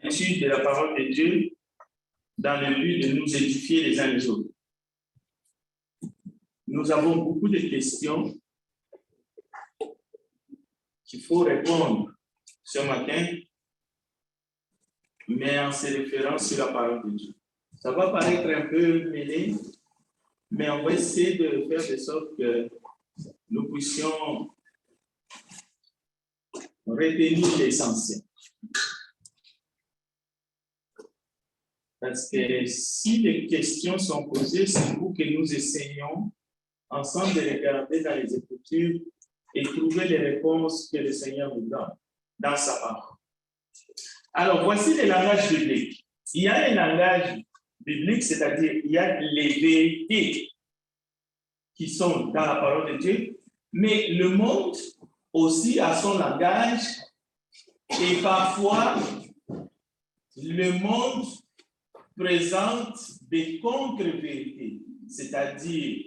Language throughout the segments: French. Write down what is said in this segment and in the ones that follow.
l'étude de la parole de Dieu dans le but de nous édifier les uns les autres. Nous avons beaucoup de questions qu'il faut répondre ce matin, mais en se référant sur la parole de Dieu. Ça va paraître un peu mêlé, mais on va essayer de faire de sorte que nous puissions retenir l'essentiel. Parce que si les questions sont posées, c'est pour que nous essayions ensemble de regarder dans les Écritures et trouver les réponses que le Seigneur nous donne dans sa parole. Alors, voici les langages bibliques. Il y a les langages bibliques, c'est-à-dire il y a les vérités qui sont dans la parole de Dieu, mais le monde aussi a son langage et parfois le monde présente des contre-vérités, c'est-à-dire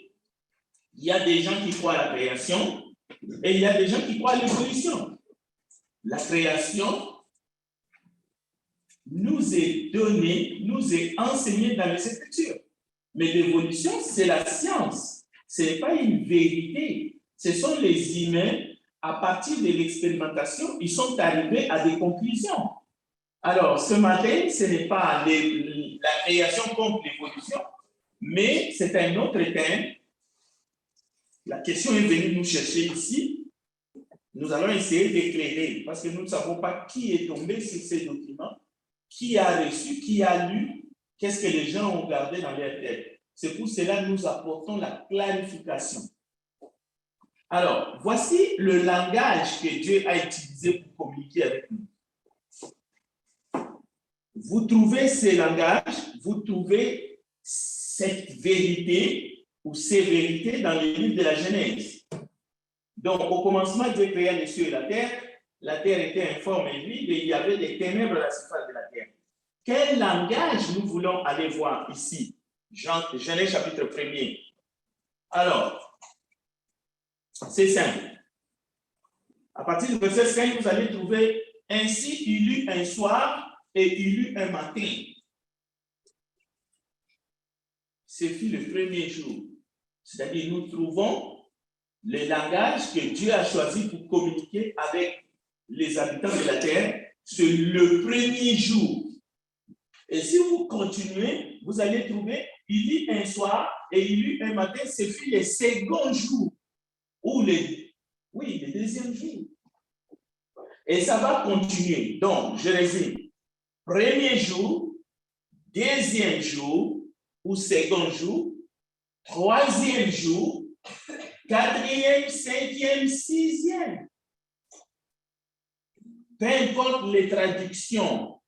il y a des gens qui croient à la création et il y a des gens qui croient à l'évolution. La création nous est donnée, nous est enseignée dans les Écritures. Mais l'évolution, c'est la science. Ce n'est pas une vérité. Ce sont les humains, à partir de l'expérimentation, ils sont arrivés à des conclusions. Alors, ce matin, ce n'est pas la création contre l'évolution, mais c'est un autre thème. La question est venue nous chercher ici. Nous allons essayer d'éclairer, parce que nous ne savons pas qui est tombé sur ces documents, qui a reçu, qui a lu, qu'est-ce que les gens ont gardé dans leur tête. C'est pour cela que nous apportons la clarification. Alors, voici le langage que Dieu a utilisé pour communiquer avec nous. Vous trouvez ces langages, vous trouvez cette vérité ou ces vérités dans le livre de la Genèse. Donc, au commencement, Dieu créa les cieux et la terre était informe et vide et il y avait des ténèbres à la surface de la terre. Quel langage nous voulons aller voir ici? Genèse chapitre 1er. Alors, c'est simple. À partir du verset 5, vous allez trouver « Ainsi il eut un soir et il eut un matin. » Ce fut le premier jour. C'est-à-dire, nous trouvons le langage que Dieu a choisi pour communiquer avec les habitants de la terre, c'est le premier jour. Et si vous continuez, vous allez trouver, il eut un soir et il eut un matin, ce fut le second jour, ou le deuxième jour. Et ça va continuer. Donc, je résume. Premier jour, deuxième jour, ou second jour, troisième jour, quatrième, cinquième, sixième. Peu importe les traductions,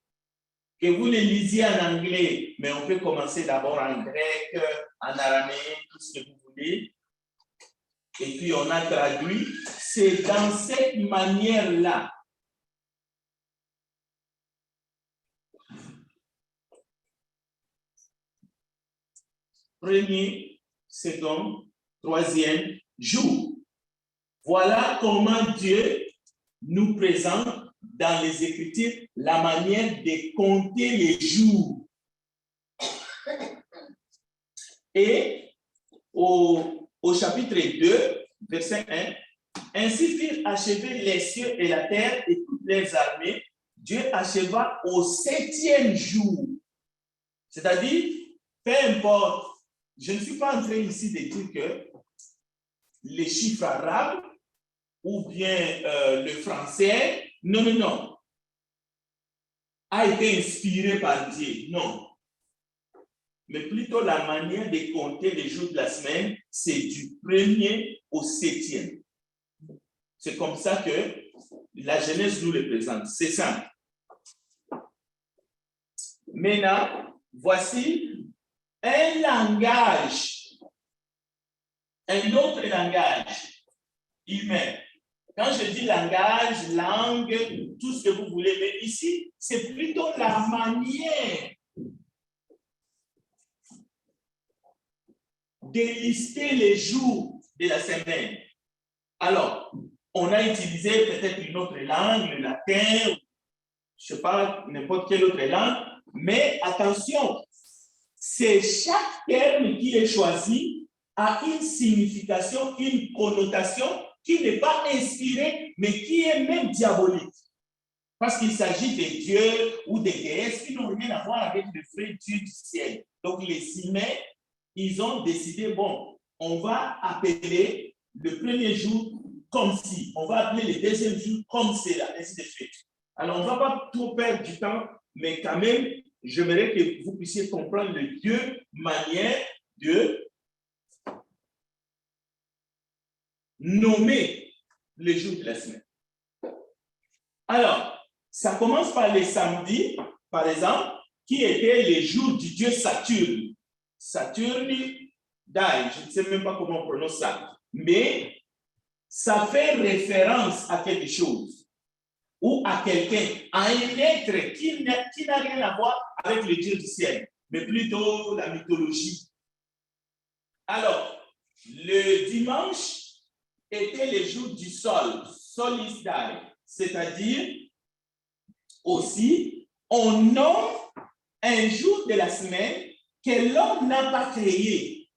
que vous les lisiez en anglais, mais on peut commencer d'abord en grec, en araméen, tout ce que vous voulez. Et puis on a traduit. C'est dans cette manière-là. Premier, second, troisième jour. Voilà comment Dieu nous présente dans les Écritures la manière de compter les jours. Et au chapitre 2, verset 1, ainsi furent achevés les cieux et la terre et toutes les armées. Dieu acheva au 7e jour. C'est-à-dire, peu importe, je ne suis pas en train ici de dire que les chiffres arabes ou bien le français, non, a été inspiré par Dieu, non. Mais plutôt la manière de compter les jours de la semaine, c'est du 1er au 7e. C'est comme ça que la Genèse nous le présente. C'est simple. Maintenant, voici un langage, un autre langage humain. Quand je dis langage, langue, tout ce que vous voulez, mais ici, c'est plutôt la manière de lister les jours de la semaine. Alors, on a utilisé peut-être une autre langue, le latin, je parle n'importe quelle autre langue, mais attention, c'est chaque terme qui est choisi a une signification, une connotation qui n'est pas inspirée, mais qui est même diabolique. Parce qu'il s'agit des dieux ou des déesses qui n'ont rien à voir avec le vrai Dieu du ciel. Donc les humains, ils ont décidé, bon, on va appeler le premier jour comme si, on va appeler le deuxième jour comme cela, ainsi de suite. Alors, on ne va pas trop perdre du temps, mais quand même, j'aimerais que vous puissiez comprendre le Dieu manière de nommer les jours de la semaine. Alors, ça commence par les samedis, par exemple, qui étaient les jours du dieu Saturne. Saturne, je ne sais même pas comment on prononce ça, mais ça fait référence à quelque chose ou à quelqu'un, à un être qui n'a rien à voir avec le Dieu du ciel, mais plutôt la mythologie. Alors, le dimanche était le jour du sol, Solis Dei, c'est-à-dire aussi, on nomme un jour de la semaine que l'homme n'a pas créé.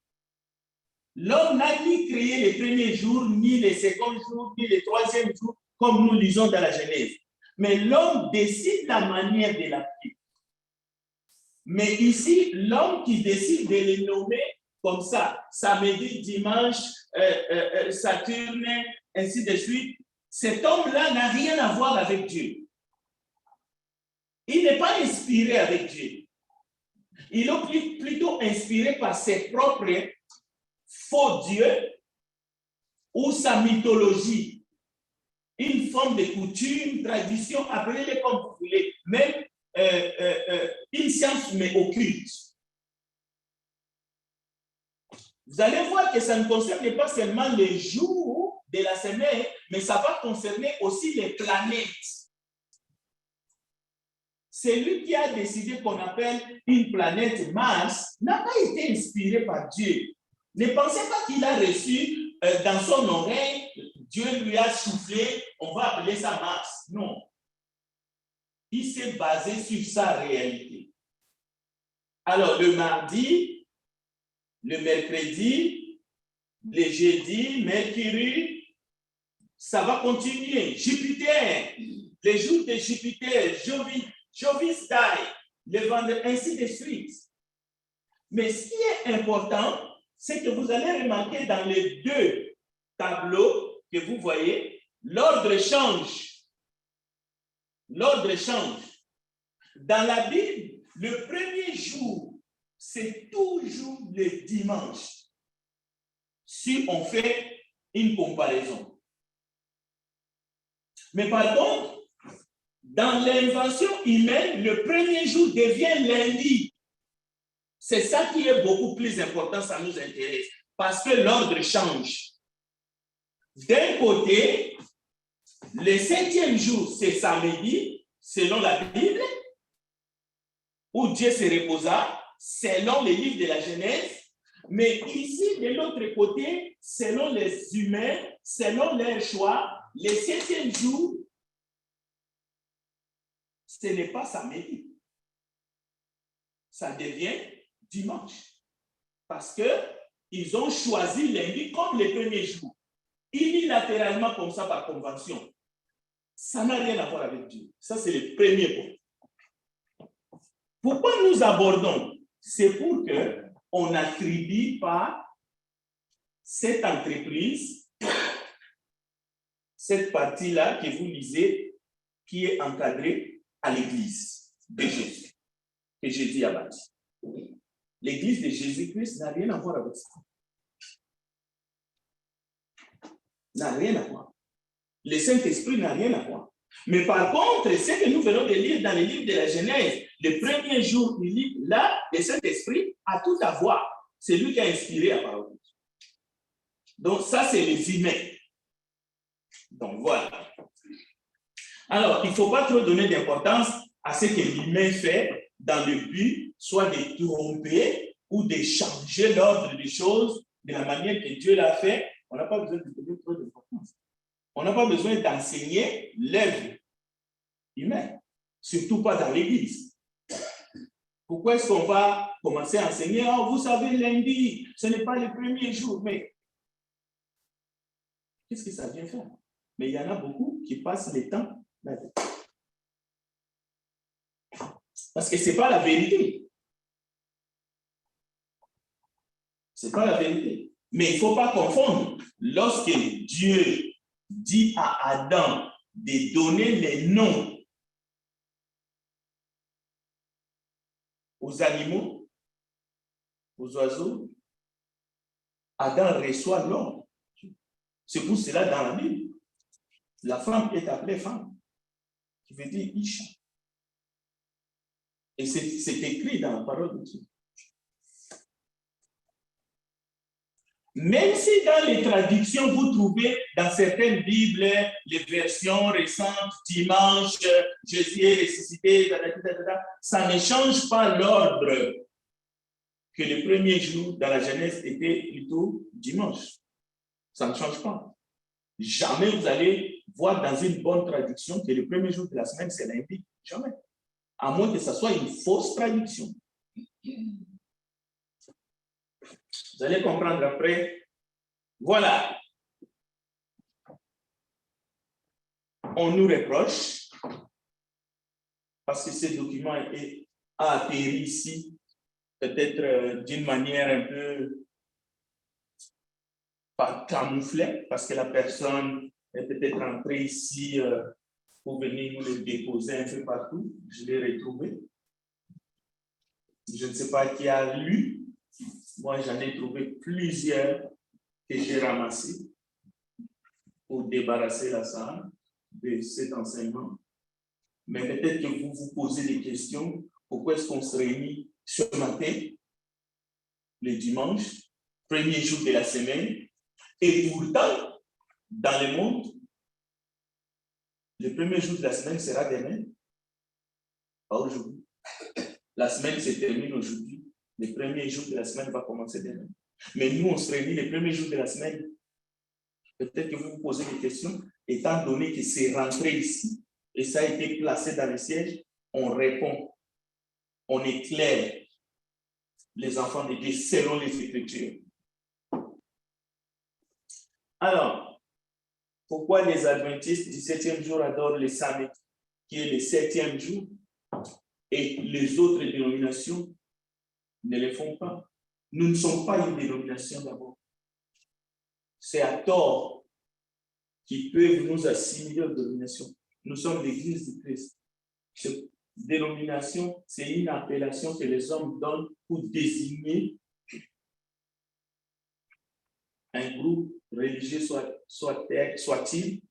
L'homme n'a ni créé le premier jour, ni le second jour, ni le troisième jour, comme nous lisons dans la Genèse. Mais l'homme décide la manière de l'appeler. Mais ici, l'homme qui décide de les nommer comme ça, samedi, dimanche, Saturne, ainsi de suite, cet homme-là n'a rien à voir avec Dieu. Il n'est pas inspiré avec Dieu. Il est plutôt inspiré par ses propres faux dieux ou sa mythologie. Une forme de coutume, tradition, appelez-les comme vous voulez, même une science mais occulte. Vous allez voir que ça ne concerne pas seulement les jours de la semaine, mais ça va concerner aussi les planètes. Celui qui a décidé qu'on appelle une planète Mars n'a pas été inspiré par Dieu. Ne pensez pas qu'il a reçu dans son oreille, Dieu lui a soufflé, on va appeler ça Mars. Non. Il s'est basé sur sa réalité. Alors, le mardi, le mercredi, le jeudi, Mercure, ça va continuer. Jupiter, les jours de Jupiter, Jovis Dei, le vendredi, ainsi de suite. Mais ce qui est important, c'est que vous allez remarquer dans les deux tableaux que vous voyez, l'ordre change. L'ordre change. Dans la Bible, le premier jour, c'est toujours le dimanche. Si on fait une comparaison. Mais par contre, dans l'invention humaine, le premier jour devient lundi. C'est ça qui est beaucoup plus important, ça nous intéresse. Parce que l'ordre change. D'un côté, le 7e jour, c'est samedi, selon la Bible, où Dieu se reposa, selon les livres de la Genèse. Mais ici, de l'autre côté, selon les humains, selon leur choix, le 7e jour, ce n'est pas samedi. Ça devient dimanche. Parce qu'ils ont choisi lundi comme le premier jour. Unilatéralement comme ça par convention. Ça n'a rien à voir avec Dieu. Ça, c'est le premier point. Pourquoi nous abordons? C'est pour qu'on n'attribue pas cette entreprise, cette partie-là que vous lisez, qui est encadrée à l'Église de Jésus, que Jésus a bâti. L'Église de Jésus-Christ n'a rien à voir avec ça. N'a rien à voir. Le Saint-Esprit n'a rien à voir. Mais par contre, ce que nous venons de lire dans les livres de la Genèse, le premier jour du livre, là, le Saint-Esprit a tout à voir. C'est lui qui a inspiré la parole. Donc, ça, c'est les humains. Donc, voilà. Alors, il ne faut pas trop donner d'importance à ce que l'humain fait dans le but, soit de tromper ou de changer l'ordre des choses de la manière que Dieu l'a fait. On n'a pas besoin de donner trop d'importance. On n'a pas besoin d'enseigner l'œuvre humaine. surtout pas dans l'église. Pourquoi est-ce qu'on va commencer à enseigner? Oh, vous savez, lundi, ce n'est pas le premier jour. Mais qu'est-ce que ça vient faire? Mais il y en a beaucoup qui passent le temps là-dedans. Parce que ce n'est pas la vérité. Ce n'est pas la vérité. Mais il ne faut pas confondre. Lorsque Dieu dit à Adam de donner les noms aux animaux, aux oiseaux, Adam reçoit l'ordre. C'est pour cela dans la Bible, la femme est appelée femme, qui veut dire Isha. Et c'est écrit dans la parole de Dieu. Même si dans les traductions, vous trouvez dans certaines Bibles, les versions récentes, dimanche, Jésus est ressuscité, ça ne change pas l'ordre que le premier jour dans la Genèse était plutôt dimanche. Ça ne change pas. Jamais vous allez voir dans une bonne traduction que le premier jour de la semaine, c'est lundi. Jamais. À moins que ce soit une fausse traduction. Vous allez comprendre après. Voilà. On nous reproche parce que ce document a atterri ici, peut-être d'une manière un peu pas camouflée, parce que la personne est peut-être entrée ici pour venir nous le déposer un peu partout. Je l'ai retrouvé. Je ne sais pas qui a lu. Moi, j'en ai trouvé plusieurs que j'ai ramassés pour débarrasser la salle de cet enseignement. Mais peut-être que vous vous posez des questions. Pourquoi est-ce qu'on se réunit ce matin, le dimanche, premier jour de la semaine, et pourtant, dans le monde, le premier jour de la semaine sera demain, pas aujourd'hui. La semaine se termine aujourd'hui. Le premier jour de la semaine va commencer demain. Mais nous, on se réunit le premier jour de la semaine. Peut-être que vous vous posez des questions, étant donné que c'est rentré ici et ça a été placé dans le siège, on répond, on éclaire les enfants de Dieu selon les Écritures. Alors, pourquoi les adventistes du 7e jour adorent le samedi, qui est le 7e jour, et les autres dénominations ne le font pas? Nous ne sommes pas une dénomination d'abord. C'est à tort qui peuvent nous assimiler aux dénominations. Nous sommes l'Église du Christ. Cette dénomination, c'est une appellation que les hommes donnent pour désigner un groupe religieux, soit-il.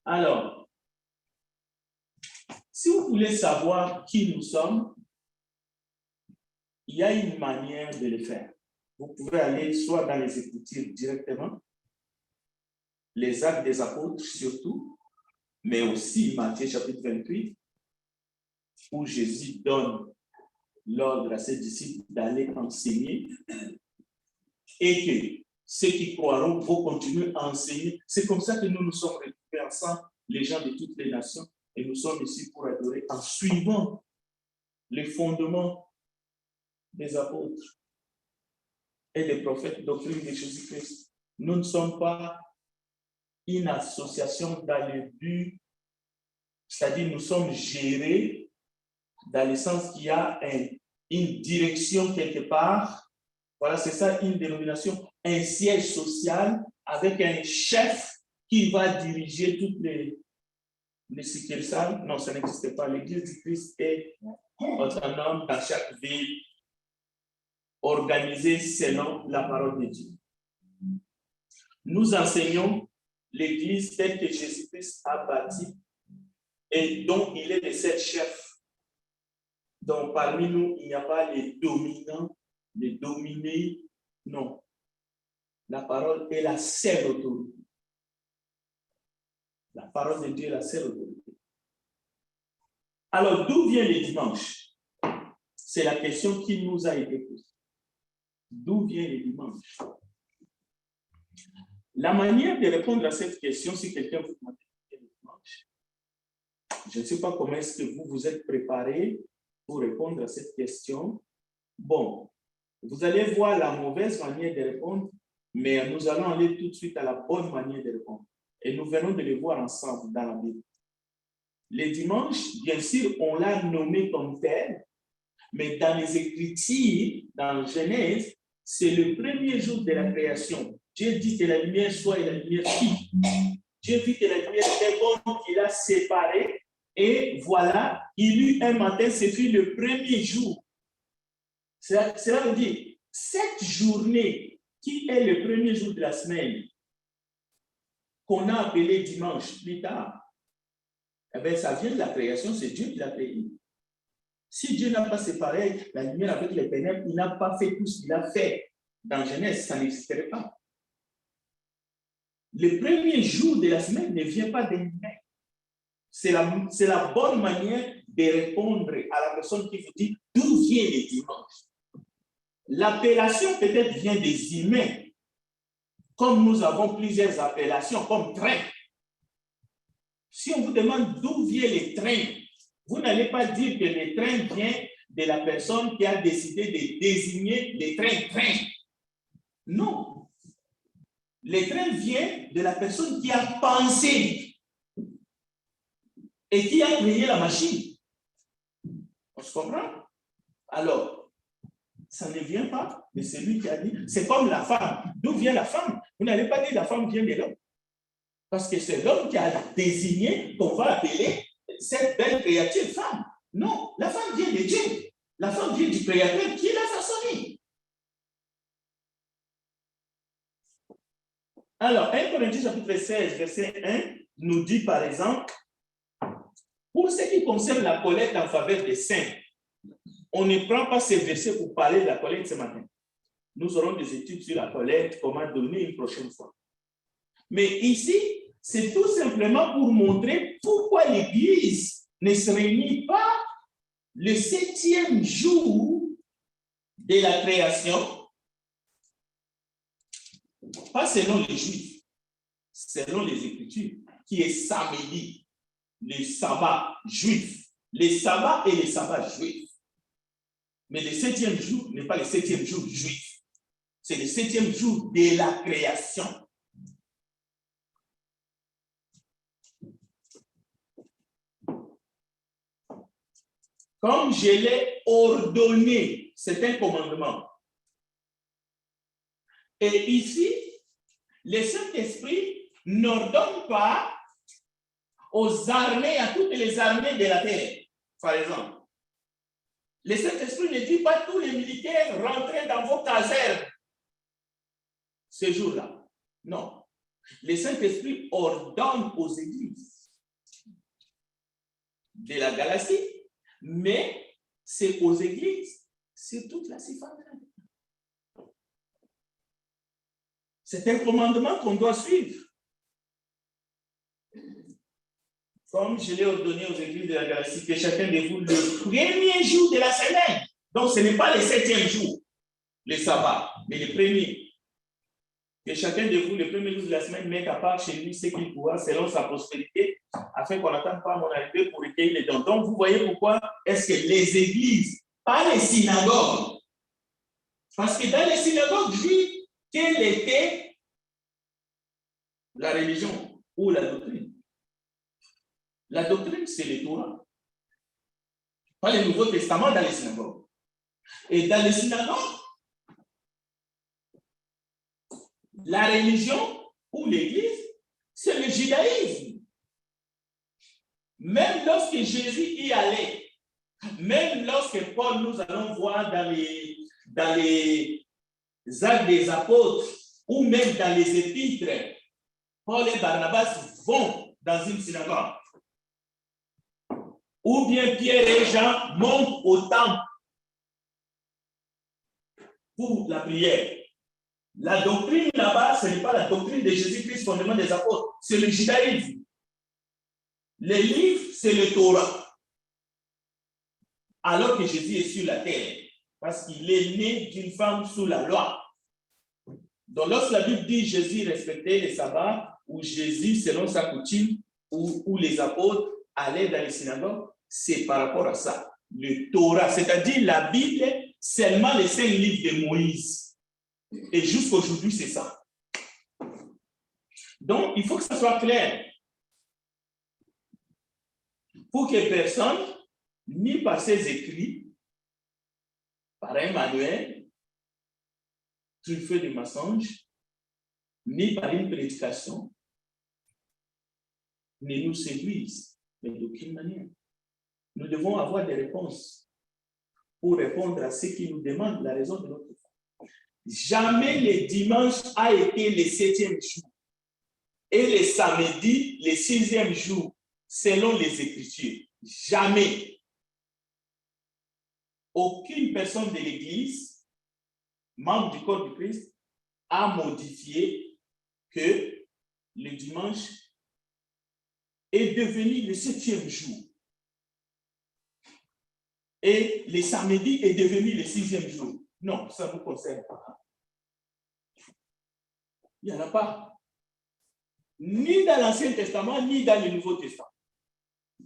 Alors, si vous voulez savoir qui nous sommes, il y a une manière de le faire. Vous pouvez aller soit dans les Écritures directement, les Actes des Apôtres surtout, mais aussi Matthieu chapitre 28, où Jésus donne l'ordre à ses disciples d'aller enseigner et que ceux qui croiront vont continuer à enseigner. C'est comme ça que nous nous sommes retrouvés ensemble, les gens de toutes les nations, et nous sommes ici pour adorer en suivant les fondements des apôtres et des prophètes doctrine de Jésus-Christ. Nous ne sommes pas une association dans le but, c'est-à-dire nous sommes gérés dans le sens qu'il y a une direction quelque part. Voilà, c'est ça une dénomination, un siège social avec un chef qui va diriger toutes les succursales. Non, ça n'existe pas. L'Église du Christ est autonome dans chaque ville, organisée selon la parole de Dieu. Nous enseignons l'Église telle que Jésus-Christ a bâti et dont il est le seul chef. Donc, parmi nous, il n'y a pas les dominants, les dominés, non. La parole est la seule autorité. La parole de Dieu est la seule autorité. Alors, d'où vient le dimanche? C'est la question qui nous a été posée. D'où vient le dimanche? La manière de répondre à cette question, si quelqu'un vous demande le dimanche, Je ne sais pas comment est-ce que vous vous êtes préparés pour répondre à cette question. Bon, vous allez voir la mauvaise manière de répondre, mais nous allons aller tout de suite à la bonne manière de répondre. Et nous venons de les voir ensemble dans la Bible. Les dimanches, bien sûr, on l'a nommé comme tel, mais dans les Écritures, dans Genèse, c'est le premier jour de la création. Dieu dit que la lumière soit et la lumière fit. Dieu vit que la lumière était bonne, qu'il a séparé, et voilà, il eut un matin, ce fut le premier jour. Cela veut dire, cette journée, qui est le premier jour de la semaine, qu'on a appelé dimanche plus tard, eh bien, ça vient de la création, c'est Dieu qui l'a créé. Si Dieu n'a pas séparé la lumière avec les ténèbres, il n'a pas fait tout ce qu'il a fait dans Genèse, ça n'existerait pas. Le premier jour de la semaine ne vient pas d'un humain. C'est la bonne manière de répondre à la personne qui vous dit d'où vient le dimanche. L'appellation peut-être vient des humains, comme nous avons plusieurs appellations, comme train. Si on vous demande d'où vient le train, vous n'allez pas dire que le train vient de la personne qui a décidé de désigner le train. Non. Le train vient de la personne qui a pensé et qui a créé la machine. On se comprend? Alors, ça ne vient pas de celui qui a dit. C'est comme la femme. D'où vient la femme? Vous n'allez pas dire que la femme vient de l'homme. Parce que c'est l'homme qui a désigné qu'on va appeler cette belle créature femme. Non, la femme vient de Dieu. La femme vient du Créateur qui l'a façonnée. Alors, 1 Corinthiens chapitre 16, verset 1, nous dit par exemple, pour ce qui concerne la collecte en faveur des saints, on ne prend pas ces versets pour parler de la collecte ce matin. Nous aurons des études sur la collecte, comment donner une prochaine fois. Mais ici, c'est tout simplement pour montrer pourquoi l'Église ne se réunit pas le 7e jour de la création, pas selon les Juifs, selon les Écritures, qui est samedi, le sabbat juif, les sabbats et les sabbats juifs. Mais le 7e jour n'est pas le 7e jour juif, c'est le 7e jour de la création. Comme je l'ai ordonné, c'est un commandement. Et ici, le Saint-Esprit n'ordonne pas aux armées, à toutes les armées de la terre, par exemple. Le Saint-Esprit ne dit pas tous les militaires rentrez dans vos casernes ce jour-là. Non. Le Saint-Esprit ordonne aux églises de la Galatie, mais c'est aux églises, c'est toute la Cisjordanie. C'est un commandement qu'on doit suivre. Comme je l'ai ordonné aux églises de la Galatie, que chacun de vous, le premier jour de la semaine, donc ce n'est pas le 7e jour, le sabbat, mais le premier. Que chacun de vous, le premier jour de la semaine, mette à part chez lui ce qu'il pourra selon sa prospérité, afin qu'on n'attende pas mon arrivée pour recueillir les dons. Donc, vous voyez pourquoi est-ce que les églises, pas les synagogues, parce que dans les synagogues juives, quelle était la religion ou la doctrine? La doctrine, c'est le Torah. Pas le Nouveau Testament dans les synagogues. Et dans les synagogues, la religion ou l'église, c'est le judaïsme. Même lorsque Jésus y allait, même lorsque Paul, nous allons voir dans les actes des apôtres ou même dans les épîtres, Paul et Barnabas vont dans une synagogue. Ou bien Pierre et Jean montent au temple pour la prière. La doctrine là-bas, ce n'est pas la doctrine de Jésus-Christ, fondement des apôtres, c'est le judaïsme. Le livre, c'est le Torah. Alors que Jésus est sur la terre, parce qu'il est né d'une femme sous la loi. Donc, lorsque la Bible dit Jésus respectait les sabbats, ou Jésus, selon sa coutume, ou les apôtres, aller dans les synagogues, c'est par rapport à ça. Le Torah, c'est-à-dire la Bible, seulement les 5 livres de Moïse. Et jusqu'à aujourd'hui, c'est ça. Donc, il faut que ça soit clair. Pour que personne, ni par ses écrits, par un manuel, truffé de mensonges, ni par une prédication, ne nous séduise, mais d'aucune manière. Nous devons avoir des réponses pour répondre à ceux qui nous demandent la raison de notre foi. Jamais le dimanche a été le 7e jour et le samedi le 6e jour, selon les Écritures. Jamais. Aucune personne de l'Église, membre du corps du Christ, a modifié que le dimanche est devenu le 7e jour. Et le samedi est devenu le 6e jour. Non, ça ne nous concerne pas. Il n'y en a pas. Ni dans l'Ancien Testament, ni dans le Nouveau Testament.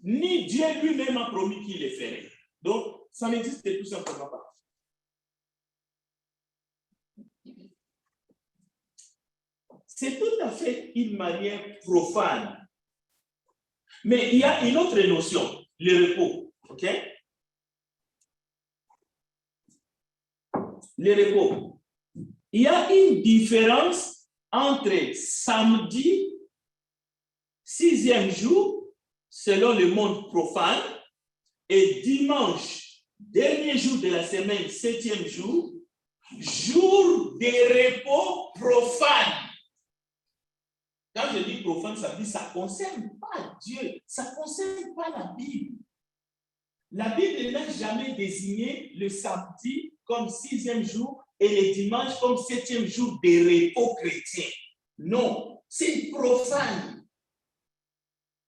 Ni Dieu lui-même a promis qu'il le ferait. Donc, ça n'existe tout simplement pas. C'est tout à fait une manière profane. Mais il y a une autre notion, le repos. OK? Le repos. Il y a une différence entre samedi, 6e jour, selon le monde profane, et dimanche, dernier jour de la semaine, 7e jour, jour de repos profane. Quand je dis profane, ça veut dire que ça ne concerne pas Dieu, ça ne concerne pas la Bible. La Bible n'a jamais désigné le samedi comme 6e jour et le dimanche comme 7e jour de repos chrétien. Non, c'est profane.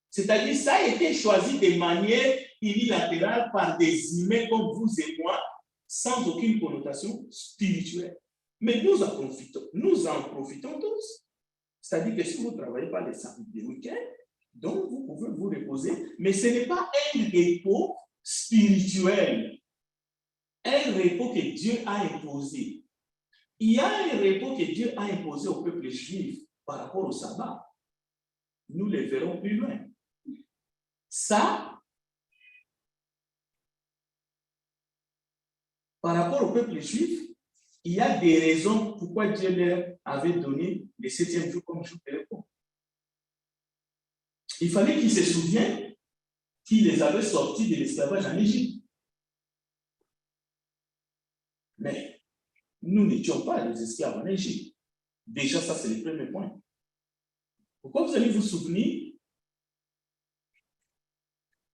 C'est-à-dire ça a été choisi de manière unilatérale par des humains comme vous et moi, sans aucune connotation spirituelle. Mais nous en profitons tous. C'est-à-dire que si vous ne travaillez pas les samedis et week-ends, donc vous pouvez vous reposer, mais ce n'est pas un repos spirituel, un repos que Dieu a imposé. Il y a un repos que Dieu a imposé au peuple juif par rapport au sabbat. Nous le verrons plus loin. Ça, par rapport au peuple juif, il y a des raisons pourquoi Dieu leur avait donné le 7e jour comme jour de repos. Il fallait qu'ils se souviennent qu'il les avait sortis de l'esclavage en Égypte. Mais nous n'étions pas des esclaves en Égypte. Déjà, ça, c'est le premier point. Pourquoi vous allez vous souvenir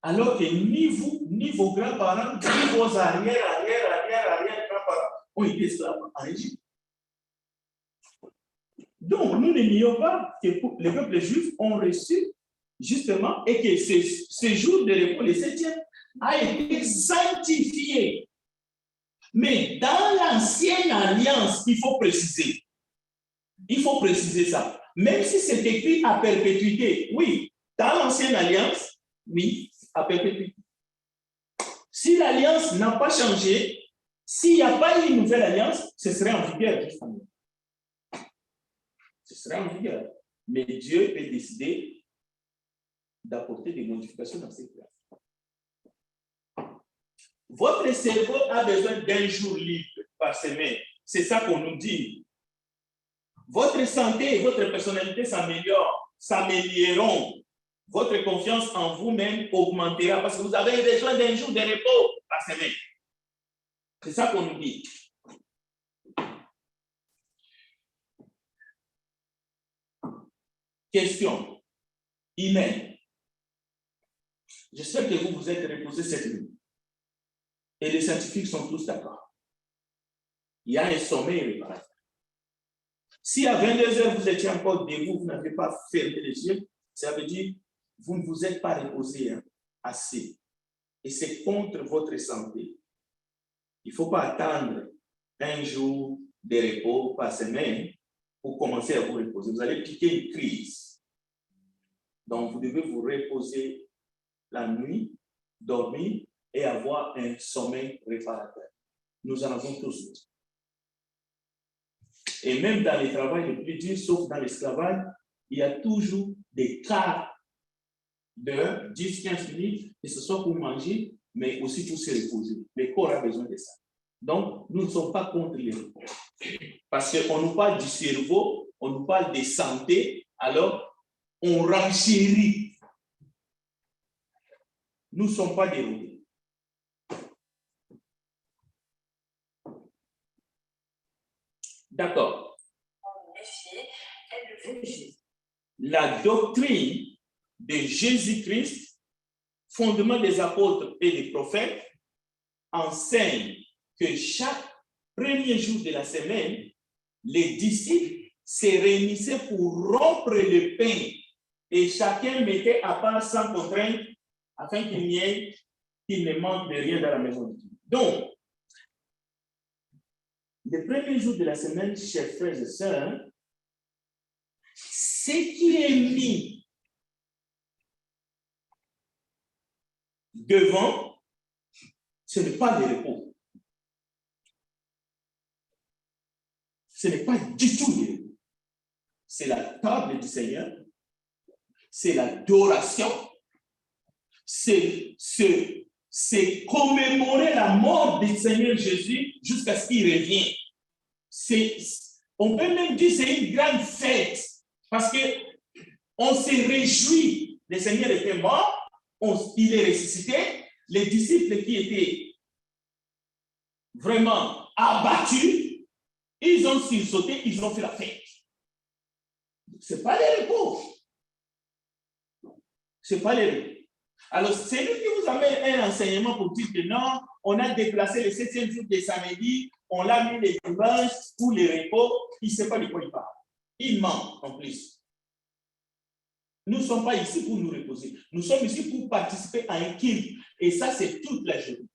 alors que ni vous, ni vos grands-parents, ni vos arrière-grands-parents ont été esclaves en Égypte. Donc, nous ne nions pas que les peuples juifs ont reçu justement et que ce jour de repos, le 7e, a été sanctifié. Mais dans l'ancienne alliance, il faut préciser. Il faut préciser ça. Même si c'est écrit à perpétuité, oui, dans l'ancienne alliance, oui, à perpétuité. Si l'alliance n'a pas changé, s'il n'y a pas une nouvelle alliance, ce serait en vigueur, justement. Ce serait en vigueur. Mais Dieu peut décider d'apporter des modifications dans ces plans. Votre cerveau a besoin d'un jour libre par semaine. C'est ça qu'on nous dit. Votre santé et votre personnalité s'amélioreront. Votre confiance en vous-même augmentera parce que vous avez besoin d'un jour de repos par semaine. C'est ça qu'on nous dit. Question. Email. J'espère que vous vous êtes reposé cette nuit. Et les scientifiques sont tous d'accord. Il y a un sommeil réparateur. Si à 22 heures vous étiez encore debout, vous n'avez pas fermé les yeux, ça veut dire que vous ne vous êtes pas reposé assez. Et c'est contre votre santé. Il ne faut pas attendre un jour de repos par semaine pour commencer à vous reposer. Vous allez piquer une crise. Donc, vous devez vous reposer la nuit, dormir et avoir un sommeil réparateur. Nous en avons tous. Et même dans les travails les plus durs, sauf dans l'esclavage, il y a toujours des cas de 10-15 minutes, que ce soit pour manger, mais aussi pour se reposer. Le corps a besoin de ça. Donc, nous ne sommes pas contre les repos. Parce qu'on nous parle du cerveau, on nous parle de santé, alors on renchérit. Nous ne sommes pas des robots. D'accord. La doctrine de Jésus-Christ, fondement des apôtres et des prophètes, enseigne que chaque premier jour de la semaine, les disciples se réunissaient pour rompre le pain et chacun mettait à part sans contrainte afin qu'il ne manque de rien dans la maison de Dieu. Donc, le premier jour de la semaine, chers frères et sœurs, ce qui est mis devant, ce n'est pas le repos. Ce n'est pas du tout le repos. C'est la table du Seigneur, c'est l'adoration, c'est commémorer la mort du Seigneur Jésus jusqu'à ce qu'il revienne. On peut même dire que c'est une grande fête parce qu'on se réjouit. Le Seigneur était mort, il est ressuscité. Les disciples qui étaient vraiment abattus, ils ont sursauté, ils ont fait la fête. Ce n'est pas les repos. Ce n'est pas les repos. Alors, c'est lui qui vous amène un enseignement pour dire que non, on a déplacé le 7e jour de samedi, on l'a mis les dimanches pour les repos. Il ne sait pas de quoi il parle. Il ment en plus. Nous ne sommes pas ici pour nous reposer. Nous sommes ici pour participer à un culte. Et ça, c'est toute la journée.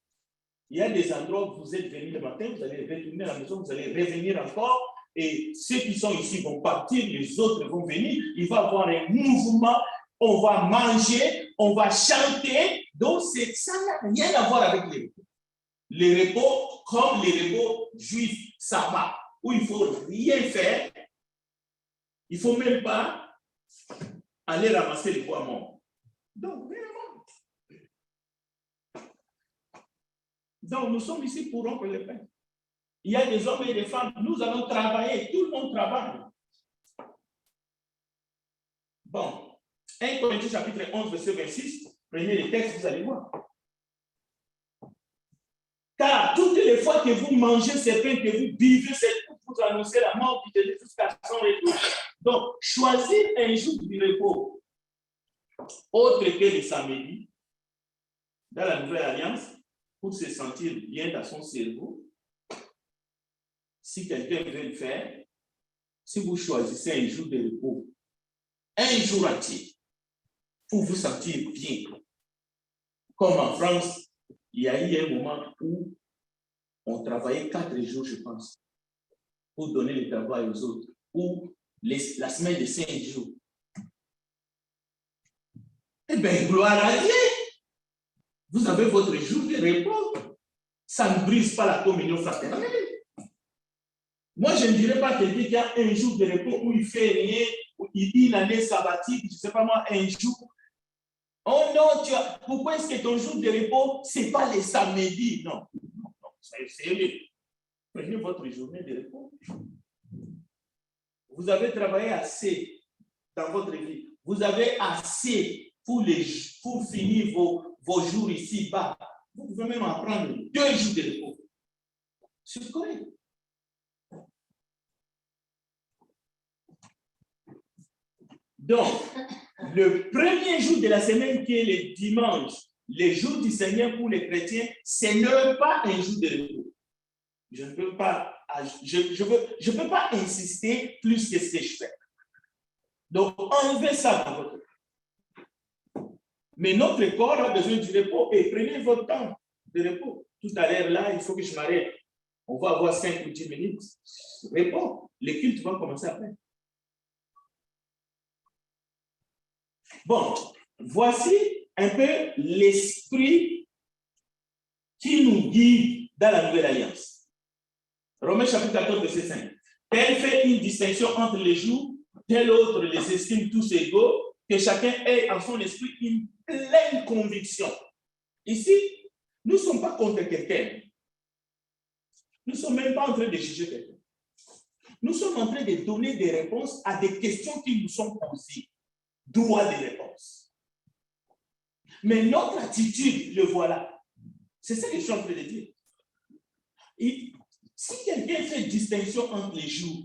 Il y a des endroits où vous êtes venus le matin, vous allez retourner à la maison, vous allez revenir encore. Et ceux qui sont ici vont partir, les autres vont venir. Il va y avoir un mouvement. On va manger, on va chanter. Donc, ça n'a rien à voir avec les repos. Les repos, comme les repos juifs, sabbat, où il ne faut rien faire. Il ne faut même pas aller ramasser les bois morts. Donc, vraiment. Donc, nous sommes ici pour rompre le pain. Il y a des hommes et des femmes, nous allons travailler, tout le monde travaille. Bon. 1 Corinthiens chapitre 11, verset 26, prenez les textes, vous allez voir. Car toutes les fois que vous mangez ce pain, que vous buvez ce pain, vous annoncez la mort de Jésus jusqu'à son retour. Donc, choisir un jour du repos, autre que le samedi, dans la Nouvelle Alliance, pour se sentir bien dans son cerveau. Si quelqu'un veut le faire, si vous choisissez un jour de repos, un jour entier, pour vous sentir bien. Comme en France, il y a eu un moment où on travaillait 4 jours, je pense, pour donner le travail aux autres, ou la semaine de 5 jours. Eh bien, gloire à Dieu! Vous avez votre jour de repos. Ça ne brise pas la communion fraternelle. Moi, je ne dirais pas quelqu'un qui a un jour de repos où il ne fait rien, où il dit une année sabbatique, je ne sais pas moi, un jour. Oh non, pourquoi est-ce que ton jour de repos, ce n'est pas les samedis? Non, c'est prenez votre journée de repos. Vous avez travaillé assez dans votre vie. Vous avez assez pour finir vos jours ici-bas. Vous pouvez même en prendre 2 jours de repos. C'est correct. Donc, le premier jour de la semaine qui est le dimanche, le jour du Seigneur pour les chrétiens, ce n'est pas un jour de repos. Je ne peux pas, je peux pas insister plus que ce que je fais. Donc, enlevez ça dans votre corps. Mais notre corps a besoin du repos et prenez votre temps de repos. Tout à l'heure, là, il faut que je m'arrête. On va avoir 5 ou 10 minutes. Repos. Les cultes vont commencer après. Bon, voici un peu l'esprit qui nous guide dans la Nouvelle Alliance. Romains chapitre 14, verset 5. Tel fait une distinction entre les jours, tel autre les estime tous égaux, que chacun ait en son esprit une pleine conviction. Ici, nous ne sommes pas contre quelqu'un. Nous ne sommes même pas en train de juger quelqu'un. Nous sommes en train de donner des réponses à des questions qui nous sont posées. Droit de réponse. Mais notre attitude, le voilà. C'est ça que je suis en train de dire. Et si quelqu'un fait distinction entre les jours,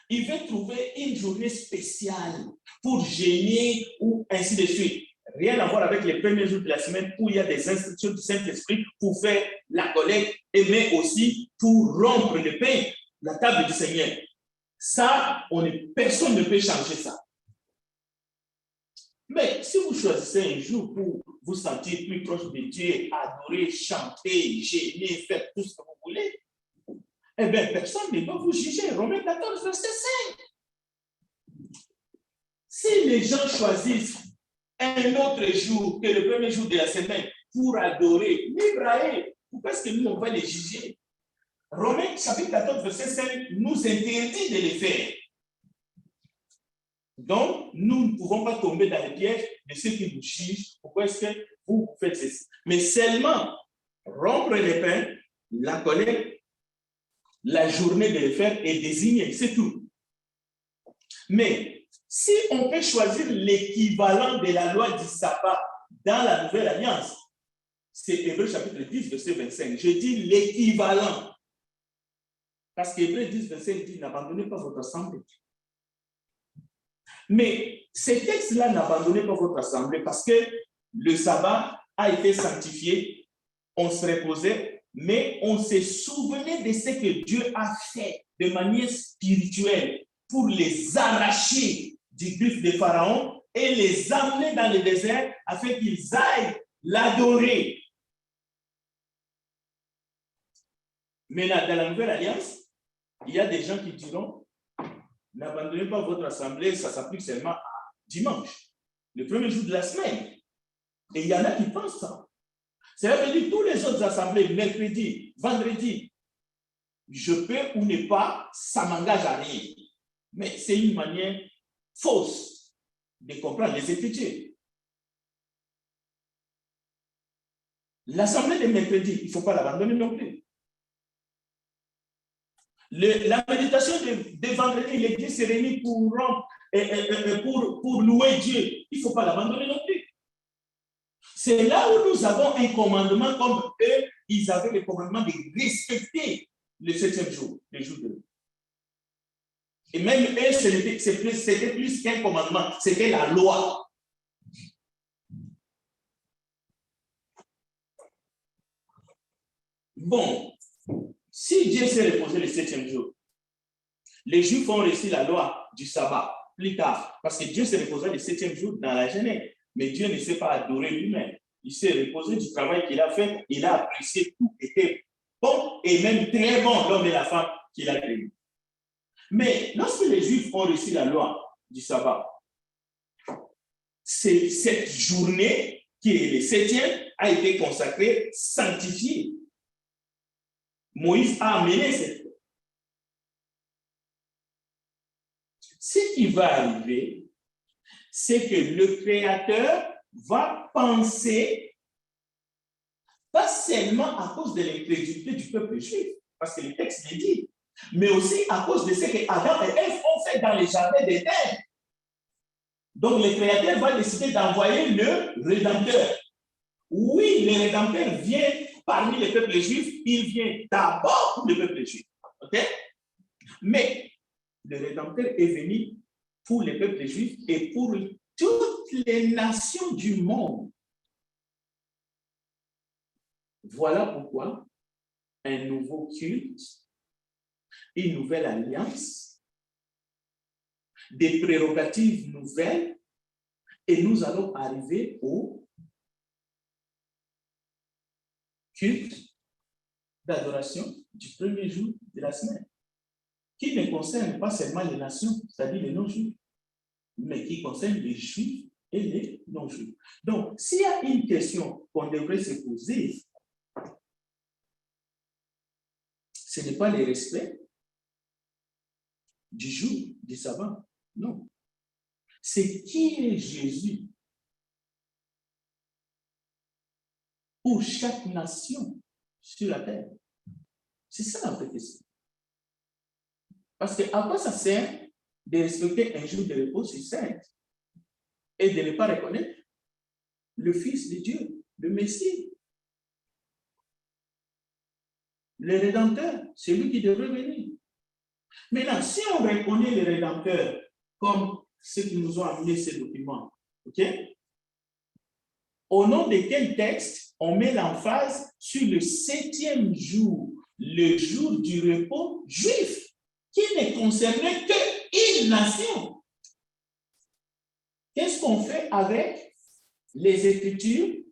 il veut trouver une journée spéciale pour jeûner ou ainsi de suite. Rien à voir avec les premiers jours de la semaine où il y a des instructions du Saint-Esprit pour faire la collecte, mais aussi pour rompre le pain, la table du Seigneur. Ça, personne ne peut changer ça. Mais si vous choisissez un jour pour vous sentir plus proche de Dieu, adorer, chanter, jeûner, faire tout ce que vous voulez, eh bien, personne ne va vous juger. Romains 14, verset 5. Si les gens choisissent un autre jour que le premier jour de la semaine pour adorer, libre à eux, pourquoi est-ce que nous, on va les juger? Romains chapitre 14, verset 5 nous interdit de les faire. Donc, nous ne pouvons pas tomber dans les pièges de ceux qui nous jugent. Pourquoi est-ce que vous faites ceci? Mais seulement rompre les pains, la collecte, la journée de le faire est désignée, c'est tout. Mais si on peut choisir l'équivalent de la loi du sabbat dans la Nouvelle Alliance, c'est Hébreux chapitre 10, verset 25. Je dis l'équivalent. Parce qu'Hébreux 10, verset 25 dit, n'abandonnez pas votre assemblée. Mais ces textes-là, n'abandonnez pas votre assemblée parce que le sabbat a été sanctifié, on se reposait, mais on se souvenait de ce que Dieu a fait de manière spirituelle pour les arracher du griffe de Pharaon et les amener dans le désert afin qu'ils aillent l'adorer. Maintenant, dans la Nouvelle Alliance, il y a des gens qui diront, n'abandonnez pas votre assemblée, ça s'applique seulement à dimanche, le premier jour de la semaine. Et il y en a qui pensent ça. Cela veut dire tous les autres assemblées, mercredi, vendredi, je peux ou ne pas, ça ne m'engage à rien. Mais c'est une manière fausse de comprendre les Écritures. L'assemblée de mercredi, il ne faut pas l'abandonner non plus. La méditation de vendredi, l'église s'est réunie pour louer Dieu. Il ne faut pas l'abandonner non plus. C'est là où nous avons un commandement comme eux, ils avaient le commandement de respecter le 7e jour, le jour de l'eau. Et même eux, c'était plus qu'un commandement, c'était la loi. Bon, si Dieu s'est reposé le 7e jour, les Juifs ont reçu la loi du sabbat plus tard, parce que Dieu s'est reposé le 7e jour dans la Genèse. Mais Dieu ne s'est pas adoré lui-même. Il s'est reposé du travail qu'il a fait. Il a apprécié tout était bon et même très bon, l'homme et la femme qu'il a créés. Mais lorsque les Juifs ont reçu la loi du sabbat, cette journée, qui est le 7e, a été consacrée, sanctifiée. Moïse a amené cette loi. Ce qui va arriver, c'est que le Créateur va penser, pas seulement à cause de l'incrédulité du peuple juif, parce que le texte le dit, mais aussi à cause de ce que Adam et Ève ont fait dans les jardins d'Éden. Donc le Créateur va décider d'envoyer le Rédempteur. Oui, le Rédempteur vient parmi les peuples juifs, il vient d'abord pour le peuple juif. Okay? Mais le Rédempteur est venu pour les peuples juifs et pour toutes les nations du monde. Voilà pourquoi un nouveau culte, une nouvelle alliance, des prérogatives nouvelles, et nous allons arriver au culte d'adoration du premier jour de la semaine, qui ne concerne pas seulement les nations, c'est-à-dire les non-juifs, mais qui concerne les juifs et les non-juifs. Donc, s'il y a une question qu'on devrait se poser, ce n'est pas le respect du jour, du sabbat. Non. C'est qui est Jésus pour chaque nation sur la terre. C'est ça la vraie question. Parce que à quoi ça sert de respecter un jour de repos sur 5 et de ne pas reconnaître le Fils de Dieu, le Messie, le Rédempteur, c'est lui qui devrait venir. Maintenant, si on reconnaît le Rédempteur comme ceux qui nous ont amené ces documents, ok? Au nom de quel texte on met l'emphase sur le 7e jour, le jour du repos juif, qui ne concernait qu'une nation? Qu'est-ce qu'on fait avec les Écritures,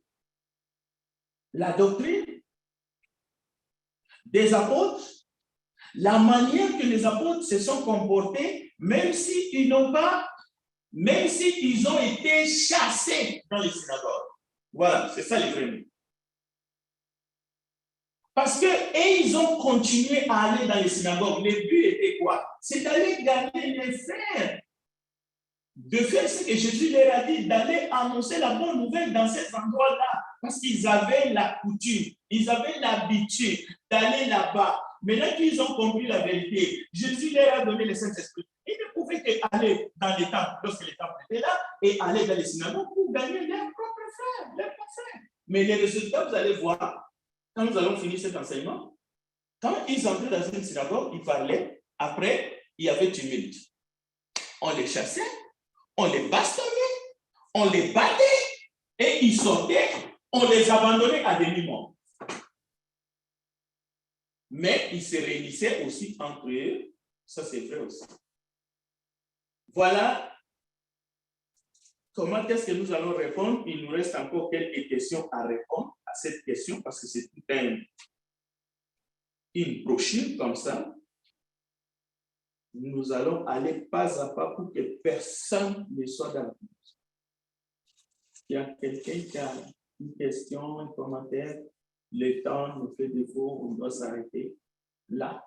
la doctrine des apôtres, la manière que les apôtres se sont comportés, même s'ils n'ont pas, même s'ils ont été chassés dans les synagogues? Voilà, c'est ça les vrais mots. Parce que, et ils ont continué à aller dans les synagogues. Le but était quoi? C'est d'aller garder les frères, de faire ce que Jésus leur a dit, d'aller annoncer la bonne nouvelle dans ces endroits-là. Parce qu'ils avaient la coutume, ils avaient l'habitude d'aller là-bas. Maintenant qu'ils ont compris la vérité, Jésus leur a donné le Saint-Esprit. Ils ne pouvaient qu'aller dans les temples, lorsque les temples étaient là, et aller dans les synagogues pour gagner leurs propres frères, leurs propres frères. Mais les résultats, vous allez voir, quand nous allons finir cet enseignement, quand ils entraient dans une synagogue, ils parlaient, après, il y avait tumulte. On les chassait, on les bastonnait, on les battait, et ils sortaient, on les abandonnait à demi-mort. Mais ils se réunissaient aussi entre eux, ça c'est vrai aussi. Voilà comment est-ce que nous allons répondre. Il nous reste encore quelques questions à répondre à cette question, parce que c'est tout une brochure comme ça. Nous allons aller pas à pas pour que personne ne soit dans le doute. Il y a quelqu'un qui a une question, un commentaire, le temps nous fait défaut, on doit s'arrêter là.